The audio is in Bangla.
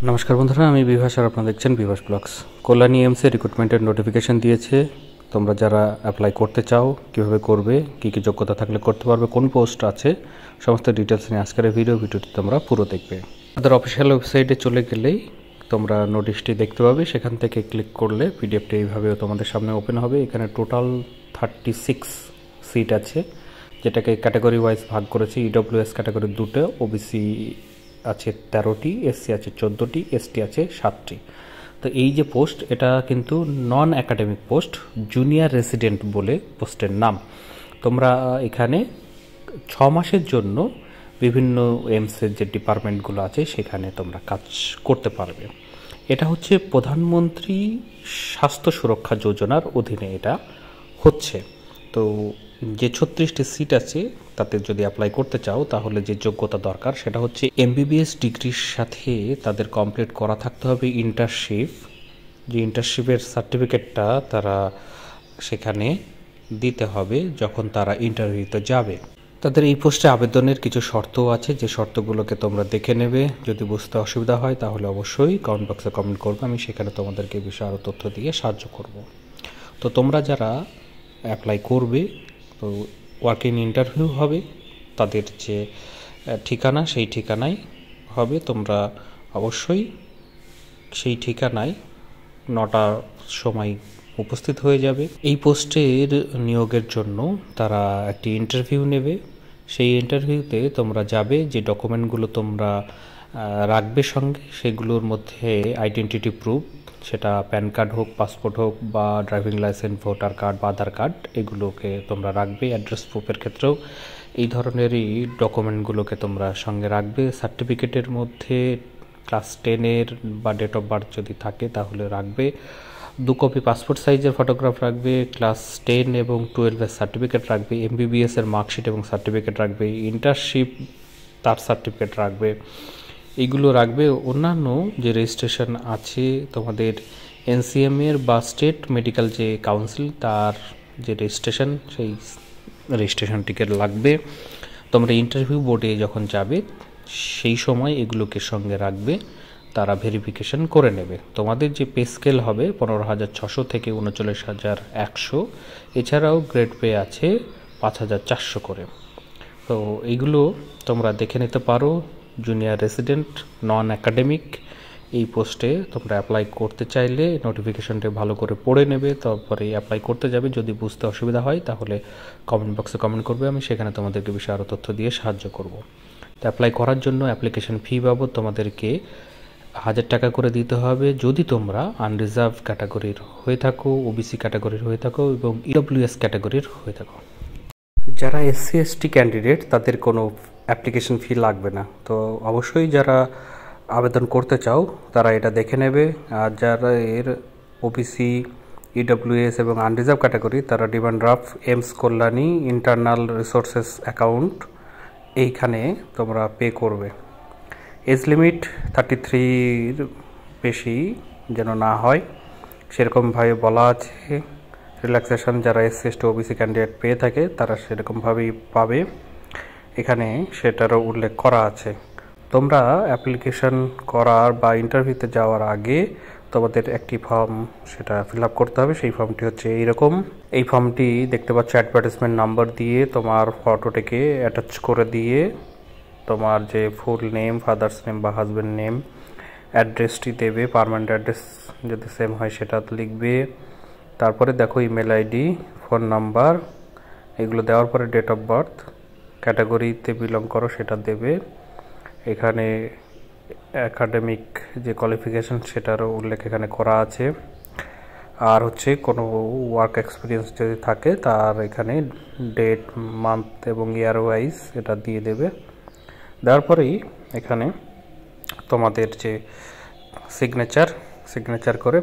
নমস্কার বন্ধুরা, আমি বিভাস আর আপনারা দেখছেন বিভাস ব্লগস। কল্যাণী এমসে রিক্রুটমেন্টের নোটিফিকেশন দিয়েছে। তোমরা যারা অ্যাপ্লাই করতে চাও কিভাবে করবে, কী কী যোগ্যতা থাকলে করতে পারবে, কোন পোস্ট আছে, সমস্ত ডিটেলস নিয়ে আজকের ভিডিওটি তোমরা পুরো দেখবে। তাদের অফিসিয়াল ওয়েবসাইটে চলে গেলেই তোমরা নোটিশটি দেখতে পাবে। সেখান থেকে ক্লিক করলে পিডিএফটি এইভাবেও তোমাদের সামনে ওপেন হবে। এখানে টোটাল 36 সিট আছে, যেটাকে ক্যাটাগরি ওয়াইজ ভাগ করেছে। ইডব্লিউএস ক্যাটাগরি 2টা, ওবিসি আছে 13টি, এসসি আছে 14টি, এসটি আছে 7টি। তো এই যে পোস্ট, এটা কিন্তু নন একাডেমিক পোস্ট, জুনিয়র রেসিডেন্ট বলে পোস্টের নাম। তোমরা এখানে 6 মাসের জন্য বিভিন্ন এমসের যে ডিপার্টমেন্টগুলো আছে সেখানে তোমরা কাজ করতে পারবে। এটা হচ্ছে প্রধানমন্ত্রী স্বাস্থ্য সুরক্ষা যোজনার অধীনে এটা হচ্ছে। তো যে 36টি সিট আছে তাতে যদি অ্যাপ্লাই করতে চাও তাহলে যে যোগ্যতা দরকার সেটা হচ্ছে এমবিবিএস ডিগ্রির সাথে তাদের কমপ্লিট করা থাকতে হবে ইন্টার্নশিপ। যে ইন্টার্নশিপের সার্টিফিকেটটা তারা সেখানে দিতে হবে যখন তারা ইন্টারভিউতে যাবে। তাদের এই পোস্টে আবেদনের কিছু শর্তও আছে, যে শর্তগুলোকে তোমরা দেখে নেবে। যদি বুঝতে অসুবিধা হয় তাহলে অবশ্যই কমেন্ট বক্সে কমেন্ট করবে, আমি সেখানে তোমাদেরকে এই বিষয়ে আরও তথ্য দিয়ে সাহায্য করব। তো তোমরা যারা অ্যাপ্লাই করবে, তো ওয়ার্কিং ইন্টারভিউ হবে, তাদের যে ঠিকানা সেই ঠিকানায় হবে। তোমরা অবশ্যই সেই ঠিকানায় 9টার সময় উপস্থিত হয়ে যাবে। এই পোস্টের নিয়োগের জন্য তারা একটি ইন্টারভিউ নেবে। সেই ইন্টারভিউতে তোমরা যাবে, যে ডকুমেন্টগুলো তোমরা রাখবে সঙ্গে সেগুলোর মধ্যে আইডেন্টিটি প্রুফ, সেটা প্যান কার্ড হোক, পাসপোর্ট হোক, বা ড্রাইভিং লাইসেন্স, ভোটার কার্ড বা আধার কার্ড, এগুলোকে তোমরা রাখবে। অ্যাড্রেস প্রুফের ক্ষেত্রেও এই ধরনেরই ডকুমেন্টগুলোকে তোমরা সঙ্গে রাখবে। সার্টিফিকেটের মধ্যে ক্লাস 10-এর বা ডেট অফ বার্থ যদি থাকে তাহলে রাখবে। 2 কপি পাসপোর্ট সাইজের ফটোগ্রাফ রাখবে। ক্লাস 10 এবং 12-এর সার্টিফিকেট রাখবে। এমবিবিএস এর মার্কশিট এবং সার্টিফিকেট রাখবে। ইন্টার্নশিপ তার সার্টিফিকেট রাখবে, এইগুলো রাখবে। অন্যান্য যে রেজিস্ট্রেশন আছে তোমাদের এনসিএমের বা স্টেট মেডিকেল যে কাউন্সিল, তার যে রেজিস্ট্রেশন, সেই রেজিস্ট্রেশনটিকে লাগবে। তোমরা ইন্টারভিউ বোর্ডে যখন যাবে সেই সময় এগুলোকে সঙ্গে রাখবে, তারা ভেরিফিকেশন করে নেবে। তোমাদের যে পে স্কেল হবে 15,600 থেকে 39,100, এছাড়াও গ্রেড পে আছে 5,400 করে। তো এইগুলো তোমরা দেখে নিতে পারো। জুনিয়র রেসিডেন্ট, নন একাডেমিক, এই পোস্টে তোমরা অ্যাপ্লাই করতে চাইলে নোটিফিকেশনটি ভালো করে পড়ে নেবে, তারপরে অ্যাপ্লাই করতে যাবে। যদি বুঝতে অসুবিধা হয় তাহলে কমেন্ট বক্সে কমেন্ট করবে, আমি সেখানে তোমাদেরকে বিষয়ে আরও তথ্য দিয়ে সাহায্য করব। তো অ্যাপ্লাই করার জন্য অ্যাপ্লিকেশন ফি বাবদ তোমাদেরকে 1,000 টাকা করে দিতে হবে যদি তোমরা আনরিজার্ভ ক্যাটাগরির হয়ে থাকো, ওবিসি ক্যাটাগরির হয়ে থাকো এবং ইডব্লিউএস ক্যাটাগরির হয়ে থাকো। যারা এসসি এসটি ক্যান্ডিডেট তাদের কোনো অ্যাপ্লিকেশন ফি লাগবে না। তো অবশ্যই যারা আবেদন করতে চাও তারা এটা দেখে নেবে। আর যারা এর ওবিসি, ইডব্লিউএস এবং আনরিজার্ভ ক্যাটাগরি, তারা demand draft AIIMS Kalyani internal resources account, এইখানে তোমরা পে করবে। এজ লিমিট 33-র বেশি যেন না হয় সেরকমভাবে বলা আছে। রিল্যাক্সেশন যারা এসসি এসটি ওবিসি ক্যান্ডিডেট পেয়ে থাকে তারা সেরকমভাবেই পাবে, এখানে সেটারও উল্লেখ করা আছে। তোমরা অ্যাপ্লিকেশন করার বা ইন্টারভিউতে যাওয়ার আগে তোমাদের একটি ফর্ম সেটা ফিল আপ করতে হবে। সেই ফর্মটি হচ্ছে এইরকম। এই ফর্মটি দেখতে পাচ্ছ অ্যাডভার্টাইজমেন্ট নাম্বার দিয়ে তোমার ফটোটিকে অ্যাটাচ করে দিয়ে তোমার যে ফুল নেম, ফাদার্স নেম বা হাজব্যান্ড নেম, অ্যাড্রেসটি দেবে। পার্মানেন্ট অ্যাড্রেস যদি সেম হয় সেটা লিখবে। তারপরে দেখো ইমেল আইডি, ফোন নাম্বার, এগুলো দেওয়ার পরে ডেট অফ বার্থ, ক্যাটাগরিতে বিলং করো সেটা দেবে। এখানে একাডেমিক যে কোয়ালিফিকেশন সেটারও উল্লেখ এখানে করা আছে। আর হচ্ছে কোনো ওয়ার্ক এক্সপিরিয়েন্স যদি থাকে তার এখানে ডেট, মান্থ এবং ইয়ার ওয়াইজ এটা দিয়ে দেবে। দেওয়ার পরেই এখানে তোমাদের যে সিগনেচার করে